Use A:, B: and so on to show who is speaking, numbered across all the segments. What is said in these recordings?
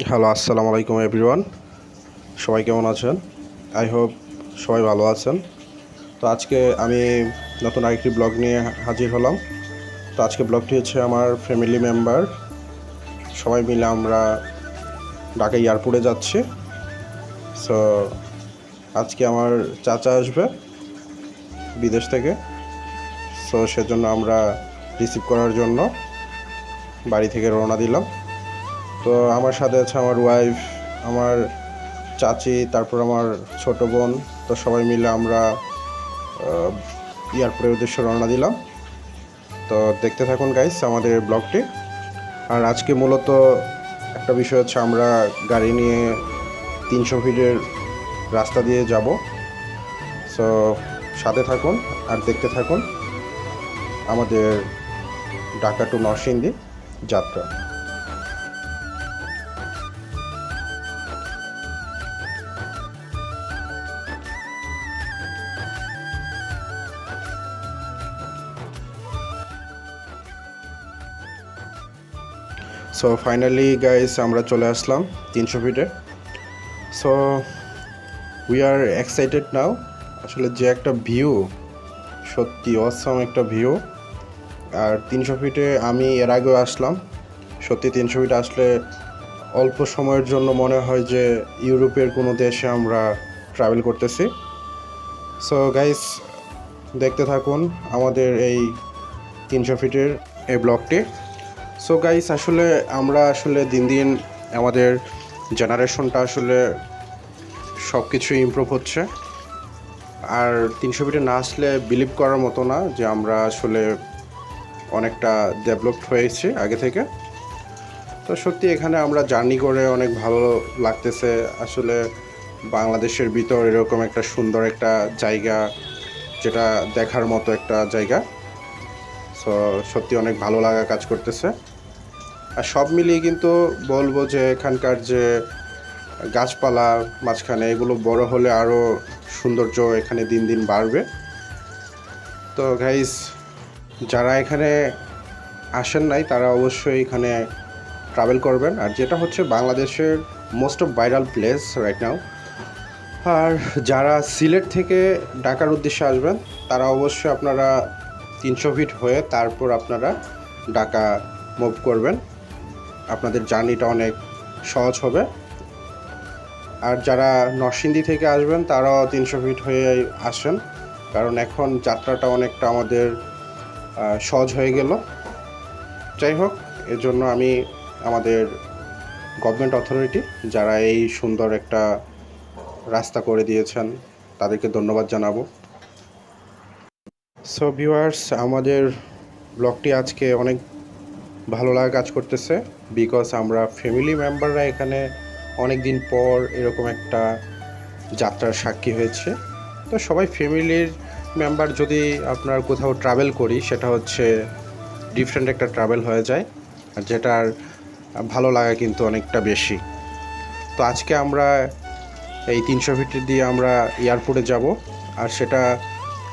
A: Hello, আসসালামু আলাইকুম everyone. সবাই কেমন আছেন? আই হোপ সবাই ভালো আছেন। তো আজকে আমি নতুন আরেকটি ব্লগ নিয়ে হাজির হলাম। তো আজকে ব্লগটি হচ্ছে আমার ফ্যামিলি মেম্বার সবাই মিলে আমরা ঢাকা এয়ারপোর্টে যাচ্ছি। সো আজকে আমার চাচা আসবে বিদেশ থেকে। সো সেজন্য আমরা রিসিভ করার জন্য বাড়ি থেকে রওনা দিলাম। তো আমার সাথে আছে আমার ওয়াইফ, আমার চাচি, তারপর আমার ছোট বোন। তো সবাই মিলে আমরা এয়ারপোর্টের উদ্দেশ্যে রওনা দিলাম। তো দেখতে থাকুন গাইস আমাদের ব্লগটি। আর আজকে মূলত একটা বিষয় হচ্ছে আমরা গাড়ি নিয়ে 300 ফিটের রাস্তা দিয়ে যাব। সো সাথে থাকুন আর দেখতে থাকুন আমাদের ঢাকা টু নরসিংদী যাত্রা। সো ফাইনালি গাইস আমরা চলে আসলাম 300 ফিটে। সো উই আর এক্সাইটেড নাও। আসলে যে একটা ভিউ, সত্যি অসাম একটা ভিউ। আর 300 ফিটে আমি এর আগেও আসলাম। সত্যি 300 ফিটে আসলে অল্প সময়ের জন্য মনে হয় যে ইউরোপের কোনো দেশে আমরা ট্রাভেল করতেছি। সো গাইস দেখতে থাকুন আমাদের এই 300 ফিটের এই ব্লগটি। সো গাইস আসলে আমরা দিন দিন আমাদের জেনারেশনটা সব কিছুই ইমপ্রুভ হচ্ছে। আর 300 ফিটে না আসলে বিলিভ করার মতো না যে আমরা অনেকটা ডেভেলপড হয়েছি আগে থেকে। তো সত্যি এখানে আমরা জার্নি করে অনেক ভালো লাগতেছে। বাংলাদেশের ভিতর এরকম একটা সুন্দর একটা জায়গা, যেটা দেখার মতো একটা জায়গা। সো সত্যি অনেক ভালো লাগা কাজ করতেছে। আর সব মিলিয়ে কিন্তু বলবো যে এখানকার যে গাছপালা মাঝখানে, এগুলো বড় হলে আরও সৌন্দর্য এখানে দিন দিন বাড়বে। তো গাইস যারা এখানে আসেন নাই তারা অবশ্যই এখানে ট্রাভেল করবেন। আর যেটা হচ্ছে বাংলাদেশের most of viral place right now. আর যারা সিলেট থেকে ঢাকার উদ্দেশ্যে আসবেন তারা অবশ্যই আপনারা 300 ফিট হয়ে তারপর আপনারা ঢাকা মুভ করবেন। আপনাদের জার্নিটা অনেক সহজ হবে। আর যারা নরসিংদী থেকে আসবেন তারাও 300 ফিট হয়ে আসেন, কারণ এখন যাত্রাটা অনেকটা আমাদের সহজ হয়ে গেল। যাই হোক, এর জন্য আমি আমাদের গভর্নমেন্ট অথরিটি যারা এই সুন্দর একটা রাস্তা করে দিয়েছেন তাদেরকে ধন্যবাদ জানাবো। সো ভিউয়ার্স, আমাদের ব্লগটি আজকে অনেক ভালো লাগা কাজ করতেছে, বিকজ আমরা ফ্যামিলি মেম্বাররা এখানে অনেক দিন পর এরকম একটা যাত্রার সাক্ষী হয়েছে। তো সবাই ফ্যামিলির মেম্বার যদি আপনার কোথাও ট্রাভেল করি, সেটা হচ্ছে ডিফারেন্ট একটা ট্রাভেল হয়ে যায়, আর যেটার ভালো লাগা কিন্তু অনেকটা বেশি। তো আজকে আমরা এই 300 ফিট দিয়ে আমরা এয়ারপোর্টে যাব। আর সেটা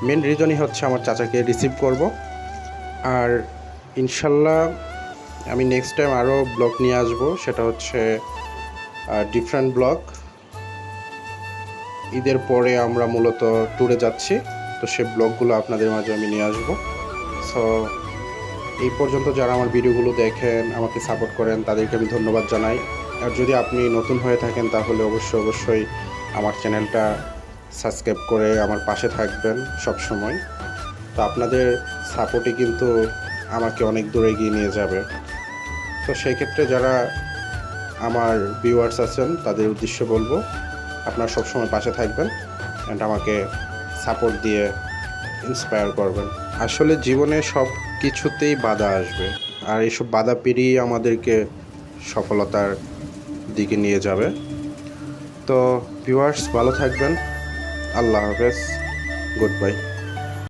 A: মেন রিজনই হচ্ছে আমার চাচাকে রিসিভ করব। আর ইনশাল্লাহ আমি নেক্সট টাইম আরও ব্লগ নিয়ে আসবো, সেটা হচ্ছে ডিফারেন্ট ব্লগ। ঈদের পরে আমরা মূলত ট্যুরে যাচ্ছি, তো সে ব্লগগুলো আপনাদের মাঝে আমি নিয়ে আসবো। সো এই পর্যন্ত যারা আমার ভিডিওগুলো দেখেন, আমাকে সাপোর্ট করেন, তাদেরকে আমি ধন্যবাদ জানাই। আর যদি আপনি নতুন হয়ে থাকেন তাহলে অবশ্যই আমার চ্যানেলটা সাবস্ক্রাইব করে আমার পাশে থাকবেন সব সময়। তো আপনাদের সাপোর্টই কিন্তু আমাকে অনেক দূরে এগিয়ে নিয়ে যাবে। তো সেই ক্ষেত্রে যারা আমার ভিউয়ার্স আছেন তাদের উদ্দেশ্যে বলবো, আপনারা সবসময় পাশে থাকবেন অ্যান্ড আমাকে সাপোর্ট দিয়ে ইন্সপায়ার করবেন। আসলে জীবনে সব কিছুতেই বাধা আসবে, আর এইসব বাধা পেরিয়ে আমাদেরকে সফলতার দিকে নিয়ে যাবে। তো ভিউয়ার্স ভালো থাকবেন। আল্লাহ হাফেজ, গুড বাই।